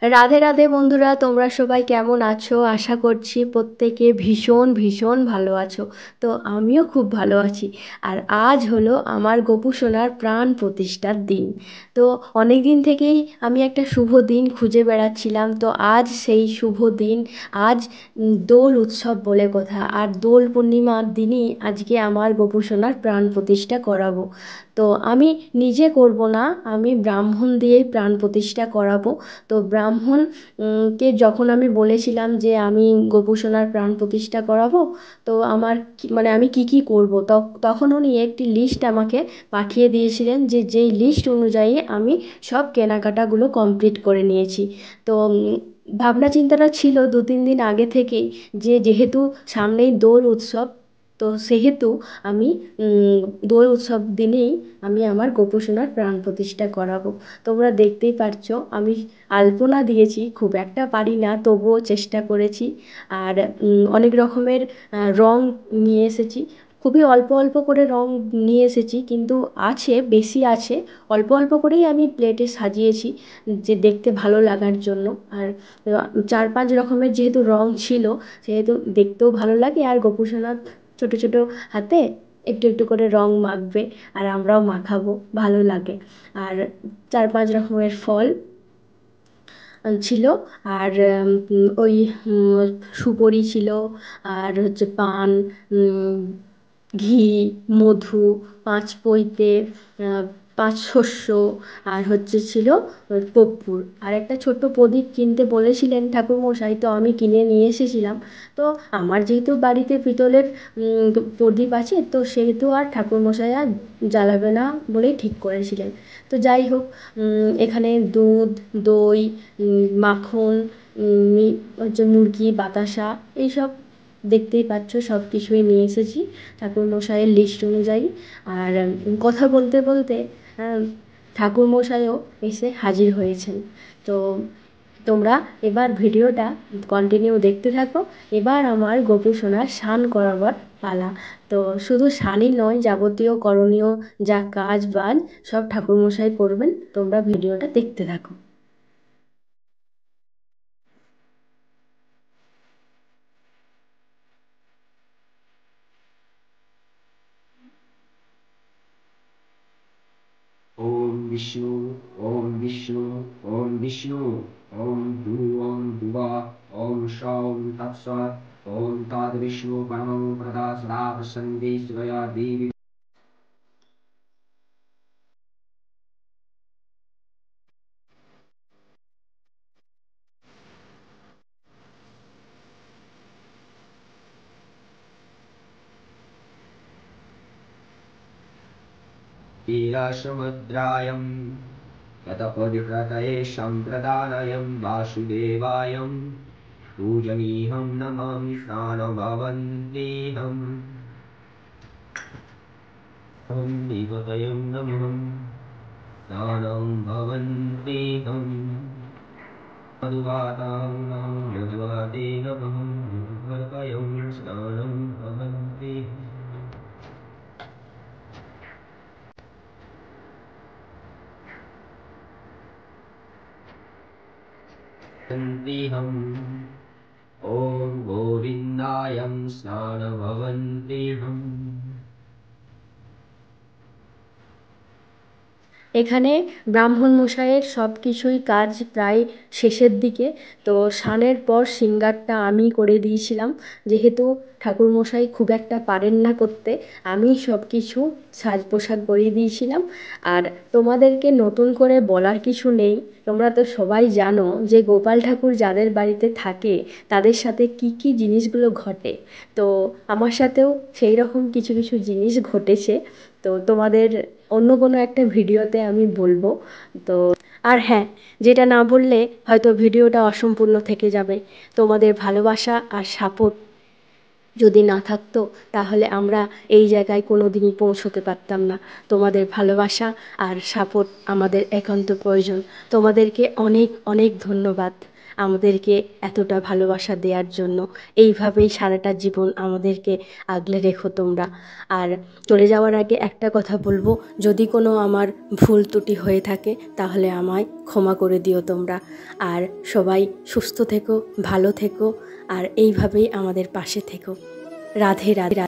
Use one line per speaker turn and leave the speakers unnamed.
রাধে রাধে বন্ধুরা, তোমরা সবাই কেমন আছো? আশা করছি প্রত্যেকে ভীষণ ভীষণ ভালো আছো। তো আমিও খুব ভালো আছি। আর আজ হলো আমার গোপু সোনার প্রাণ প্রতিষ্ঠার দিন। তো অনেক দিন থেকেই আমি একটা শুভ দিন খুঁজে বেড়াচ্ছিলাম। তো আজ সেই শুভ দিন। আজ দোল উৎসব বলে কথা, আর দোল পূর্ণিমার দিনই আজকে আমার গোপু সোনার প্রাণ প্রতিষ্ঠা করাবো। তো আমি নিজে করব না, আমি ব্রাহ্মণ দিয়েই প্রাণ প্রতিষ্ঠা করাবো। তো ব্রাহ্মণ কে যখন আমি বলেছিলাম যে আমি গোপু সোনার প্রাণ প্রতিষ্ঠা করাবো, তো আমার মানে আমি কি কি করব, তখন উনি একটি লিস্ট আমাকে পাঠিয়ে দিয়েছিলেন, যে যেই লিস্ট অনুযায়ী আমি সব কেনাকাটাগুলো কমপ্লিট করে নিয়েছি। তো ভাবনা চিন্তাটা ছিল 2-3 দিন আগে থেকেই, যে যেহেতু সামনেই দোল উৎসব, তো সেহেতু আমি উম, দোল উৎসব দিনেই আমি আমার গোপু সোনার প্রাণ প্রতিষ্ঠা করাবো। তোমরা দেখতেই পারছো আমি আলপনা দিয়েছি, খুব একটা পারি না, তবুও চেষ্টা করেছি। আর অনেক রকমের রং নিয়ে এসেছি। খুবই অল্প অল্প করে রং নিয়ে এসেছি, কিন্তু আছে, বেশি আছে। অল্প অল্প করেই আমি প্লেটে সাজিয়েছি, যে দেখতে ভালো লাগার জন্য। আর 4-5 রকমের যেহেতু রং ছিল, সেহেতু দেখতেও ভালো লাগে, আর গোপু সোনা ছোটো ছোটো হাতে একটু একটু করে রং মাখবে, আর আমরাও মাখাবো, ভালো লাগে। আর 4-5 রকমের ফল ছিল। আর ওই সুপরি ছিল, আর হচ্ছে পান, উম, ঘি, মধু, 5 পৈতে, 5 শস্য, আর হচ্ছে ছিল কর্পূর। আর একটা ছোট্ট প্রদীপ কিনতে বলেছিলেন ঠাকুরমশাই, তো আমি কিনে নিয়ে এসেছিলাম। তো আমার যেহেতু বাড়িতে পিতলের প্রদীপ আছে, তো সেহেতু আর ঠাকুরমশাই আর জ্বালাবে না বলেই ঠিক করেছিলেন। তো যাই হোক, এখানে দুধ, দই, মাখন, হচ্ছে মুরগি, বাতাসা, এইসব দেখতেই পাচ্ছ, সব কিছুই নিয়ে এসেছি ঠাকুরমশাইয়ের লিস্ট অনুযায়ী। আর কথা বলতে বলতে ঠাকুরমশাইও এসে হাজির হয়েছেন। তো তোমরা এবার ভিডিওটা কন্টিনিউ দেখতে থাকো। এবার আমার গোপু সোনার স্নান করাবার পালা। তো শুধু স্নানই নয়, যাবতীয় করণীয় যা কাজ বাজ সব ঠাকুরমশাই করবেন। তোমরা ভিডিওটা দেখতে থাকো।
ओम विष्णु ओम विष्णु ओम विष्णु ओम भू ओम भुवा ओम श्रौम तत्सत् ओम तद्विष्णु परमं प्रदा सदा प्रसन्ति शिवया देवी वीरासमुद्रायं ततपरिव्रतये सम्प्रदानयं वासुदेवायं पूजनीयं नमामि स्नानभवन्नेहम् ॐ देवतयं नमः स्नानं भवन्नेहम् मधुवातां मधुवाते नमः मधुपर्कयं स्नानं भवन्ति सन्देहम् ॐ गोविन्दायं स्नानभवन्तेहम्
এখানে ব্রাহ্মণ মশাইয়ের সব কিছুই কাজ প্রায় শেষের দিকে। তো স্নানের পর সিঙ্গারটা আমি করে দিয়েছিলাম, যেহেতু ঠাকুরমশাই খুব একটা পারেন না করতে, আমি সব কিছু সাজ পোশাক করিয়ে দিয়েছিলাম। আর তোমাদেরকে নতুন করে বলার কিছু নেই, তোমরা তো সবাই জানো যে গোপাল ঠাকুর যাদের বাড়িতে থাকে তাদের সাথে কি কি জিনিসগুলো ঘটে। তো আমার সাথেও সেই রকম কিছু কিছু জিনিস ঘটেছে। তো তোমাদের অন্য কোনো একটা ভিডিওতে আমি বলবো। তো আর হ্যাঁ, যেটা না বললে হয়তো ভিডিওটা অসম্পূর্ণ থেকে যাবে। তোমাদের ভালোবাসা আর সাপোর্ট যদি না থাকতো, তাহলে আমরা এই জায়গায় কোনো দিনই পৌঁছতে পারতাম না। তোমাদের ভালোবাসা আর সাপোর্ট আমাদের একান্ত প্রয়োজন। তোমাদেরকে অনেক অনেক ধন্যবাদ। আমাদেরকে এতটা ভালোবাসা দেওয়ার জন্য। এইভাবেই সারাটা জীবন আমাদেরকে আগলে রেখো তোমরা। আর চলে যাওয়ার আগে একটা কথা বলবো, যদি কোনো আমার ভুল ত্রুটি হয়ে থাকে তাহলে আমায় ক্ষমা করে দিও তোমরা। আর সবাই সুস্থ থেকো, ভালো থেকো, আর এইভাবেই আমাদের পাশে থেকো। রাধে রাধে।